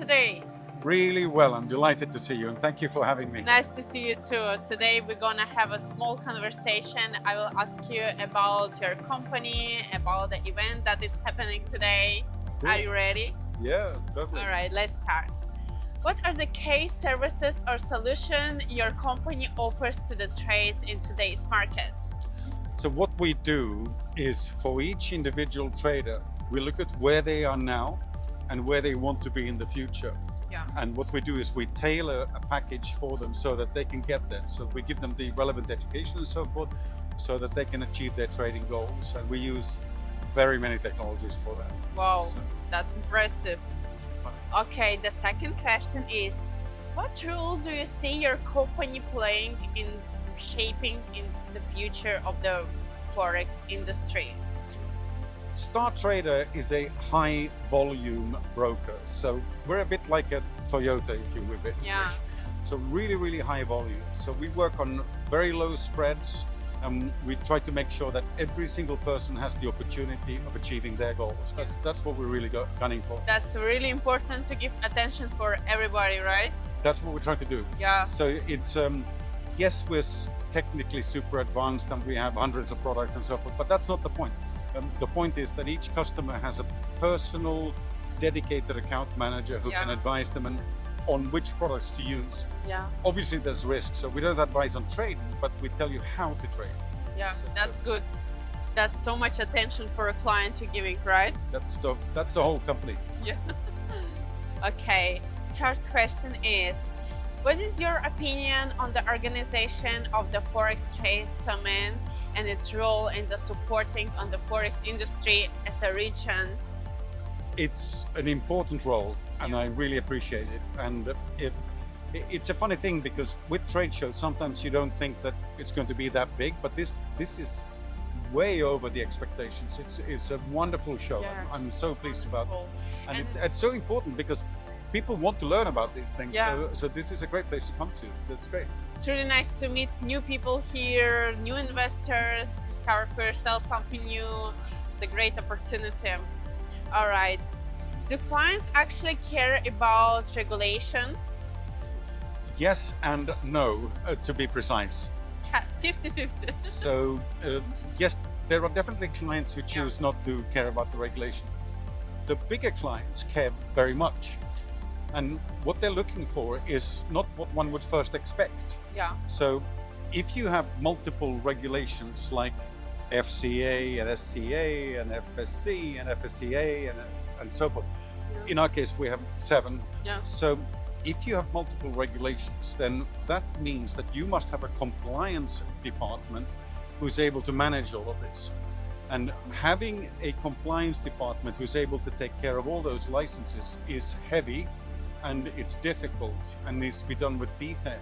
today? Really well. I'm delighted to see you and thank you for having me. Nice to see you too. Today we're gonna have a small conversation. I will ask you about your company, about the event that is happening today. Cool. Are you ready? Yeah, totally. All right, let's start. What are the case services or solution your company offers to the trades in today's market? So what we do is for each individual trader, we look at where they are now and where they want to be in the future. Yeah. And what we do is we tailor a package for them so that they can get there. So we give them the relevant education and so forth so that they can achieve their trading goals. And we use very many technologies for that. Wow, So, that's impressive. Okay, the second question is, what role do you see your company playing in shaping in the future of the Forex industry? StarTrader is a high volume broker. So we're a bit like a Toyota, if you will. Yeah. So really high volume. So we work on very low spreads and we try to make sure that every single person has the opportunity of achieving their goals. That's what we're really gunning for. That's really important to give attention for everybody, right? That's what we're trying to do. Yeah. So it's, yes, we're technically super advanced and we have hundreds of products and so forth, but that's not the point. The point is that each customer has a personal, dedicated account manager who can advise them on which products to use. Yeah. Obviously, there's risk, so we don't advise on trading, but we tell you how to trade. Yeah, So- that's good. That's so much attention for a client you're giving, right? That's the whole company. Yeah. Okay, third question is, what is your opinion on the organization of the Forex Trade Summit and its role in the supporting on the Forex industry as a region? It's an important role, and I really appreciate it. And it's a funny thing because with trade shows, sometimes you don't think that it's going to be that big, but this is way over the expectations. It's a wonderful show. Yeah, I'm so pleased about it. Wonderful. And it's so important because people want to learn about these things. Yeah. So this is a great place to come to. So it's great. It's really nice to meet new people here, new investors, discover for yourself something new. It's a great opportunity. All right. Do clients actually care about regulation? Yes and no, to be precise. 50-50. So yes, there are definitely clients who choose not to care about the regulations. The bigger clients care very much. And what they're looking for is not what one would first expect. Yeah. So if you have multiple regulations like FCA and SCA and FSC and FSCA and so forth, in our case we have 7. Yeah. So if you have multiple regulations, then that means that you must have a compliance department who's able to manage all of this. And having a compliance department who's able to take care of all those licenses is heavy and it's difficult and needs to be done with detail.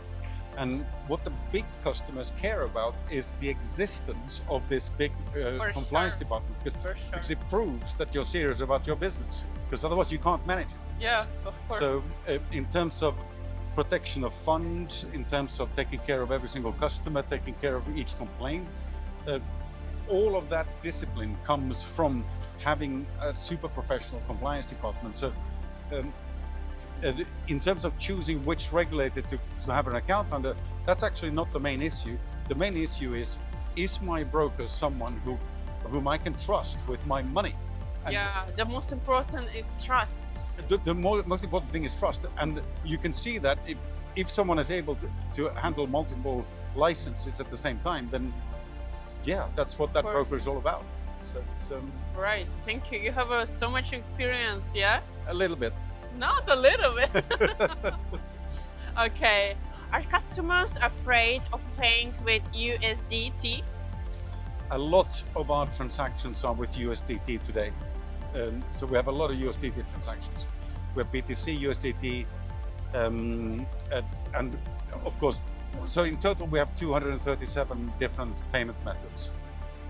And what the big customers care about is the existence of this big compliance department because it proves that you're serious about your business, because otherwise you can't manage it. Yeah, of course. So in terms of protection of funds, in terms of taking care of every single customer, taking care of each complaint, all of that discipline comes from having a super professional compliance department. So in terms of choosing which regulator to have an account under, that's actually not the main issue. The main issue is my broker someone whom I can trust with my money? And yeah, the most important is trust. the most important thing is trust. And you can see that if someone is able to handle multiple licenses at the same time, then yeah, that's what that broker is all about. So it's Right, thank you. You have so much experience, yeah? a little bit. Not a little bit. Okay. Are customers afraid of paying with USDT? A lot of our transactions are with USDT today. So we have a lot of USDT transactions. We have BTC, USDT, and of course, so in total we have 237 different payment methods.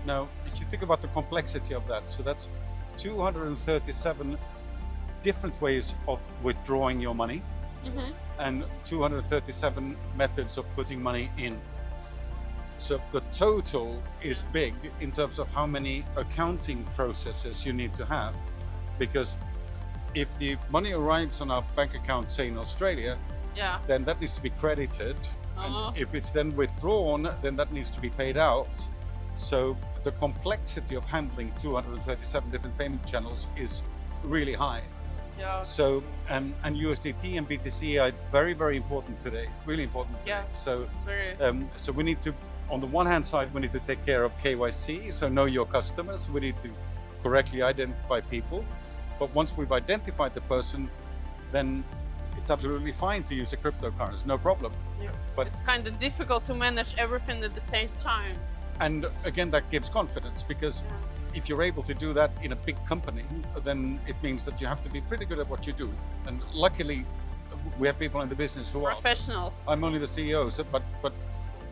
Now, if you think about the complexity of that, so that's 237 different ways of withdrawing your money and 237 methods of putting money in. So the total is big in terms of how many accounting processes you need to have, because if the money arrives on our bank account, say in Australia, Yeah. then that needs to be credited. Uh-huh. And if it's then withdrawn, then that needs to be paid out. So the complexity of handling 237 different payment channels is really high. Yeah. So, and USDT and BTC are very, very important today, really important today. Yeah. So, It's very. so we need to, on the one hand side, we need to take care of KYC, so know your customers. We need to correctly identify people. But once we've identified the person, then it's absolutely fine to use a cryptocurrency, no problem. Yeah. But It's kind of difficult to manage everything at the same time. and again, that gives confidence, because if you're able to do that in a big company, then it means that you have to be pretty good at what you do. And luckily, we have people in the business who are. Professionals. I'm only the CEO, so, but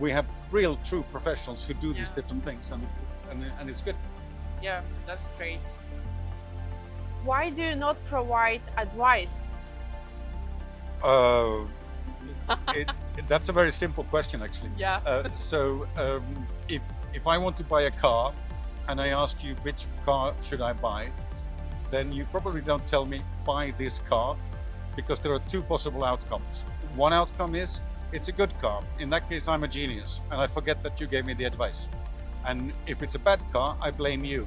we have real, true professionals who do these Yeah. different things, and it's good. Yeah, that's great. Why do you not provide advice? That's a very simple question, actually. Yeah. So if I want to buy a car, and I ask you which car should I buy, then you probably don't tell me buy this car, because there are two possible outcomes. One outcome is it's a good car. In that case, I'm a genius, and I forget that you gave me the advice. And if it's a bad car, I blame you.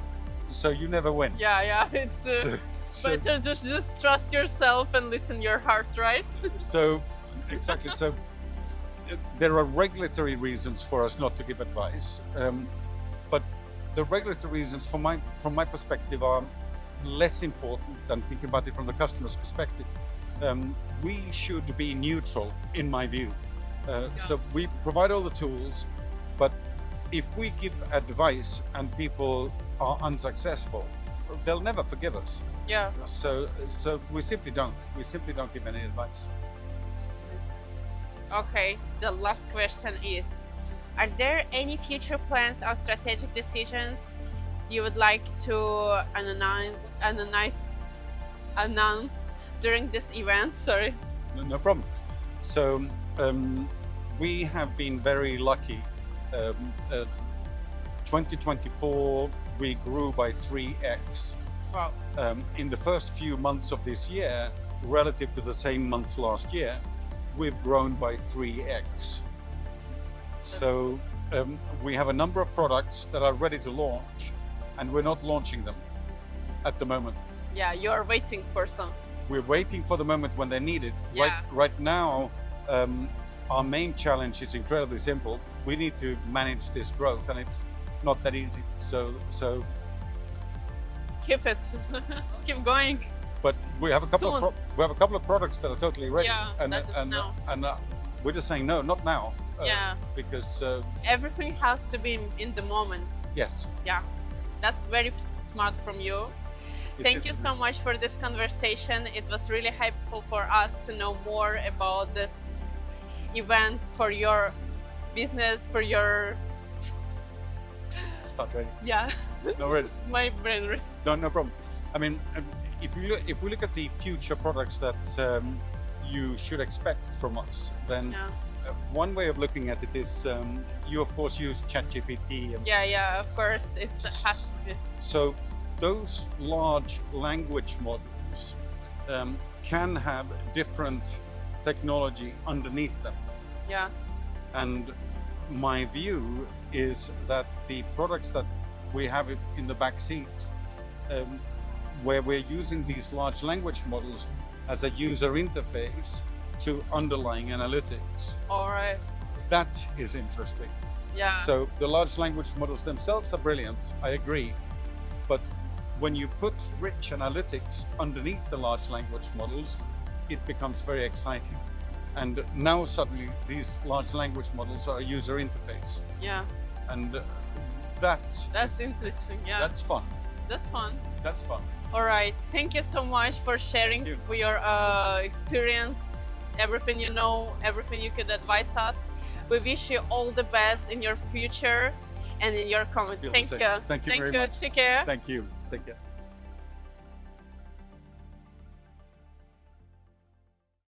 So you never win. Yeah. It's better to just trust yourself and listen your heart, right? So, exactly. So, there are regulatory reasons for us not to give advice, but the regulatory reasons, from my perspective, are less important than thinking about it from the customer's perspective. We should be neutral, in my view. So we provide all the tools, but if we give advice and people are unsuccessful, they'll never forgive us. Yeah. So we simply don't. We simply don't give any advice. Okay, the last question is, are there any future plans or strategic decisions you would like to announce during this event? Sorry. No problem. So we have been very lucky. 2024, we grew by 3x. Wow. In the first few months of this year, relative to the same months last year, we've grown by 3x. So we have a number of products that are ready to launch, and we're not launching them at the moment. Yeah, you're waiting for some. We're waiting for the moment when they're needed. Yeah. Right now, our main challenge is incredibly simple. We need to manage this growth, and it's not that easy. So Keep it. Keep going. but we have a couple of products that are totally ready. Yeah, and that is now. We're just saying no, not now. Yeah. Because Everything has to be in the moment. yes. Yeah, that's very smart from you. Thank you so much for this conversation. It was really helpful for us to know more about this event, for your business, for your STARTRADER. yeah. No, really. My brain read. No problem. I mean, if we look at the future products that you should expect from us, then Yeah. One way of looking at it is you of course use ChatGPT. Yeah, of course, it has to be. So those large language models can have different technology underneath them. Yeah. And my view is that the products that we have in the back seat, where we're using these large language models as a user interface to underlying analytics, All right. that is interesting. Yeah. So the large language models themselves are brilliant, I agree. But when you put rich analytics underneath the large language models, it becomes very exciting. And now suddenly these large language models are a user interface. Yeah. And that's Interesting. Yeah. That's fun. That's fun. That's fun. All right. Thank you so much for sharing Thank your experience, everything you know, everything you could advise us. We wish you all the best in your future and in your comments. Feel the Thank same. you. Thank you very much. Take care. Thank you. Take care.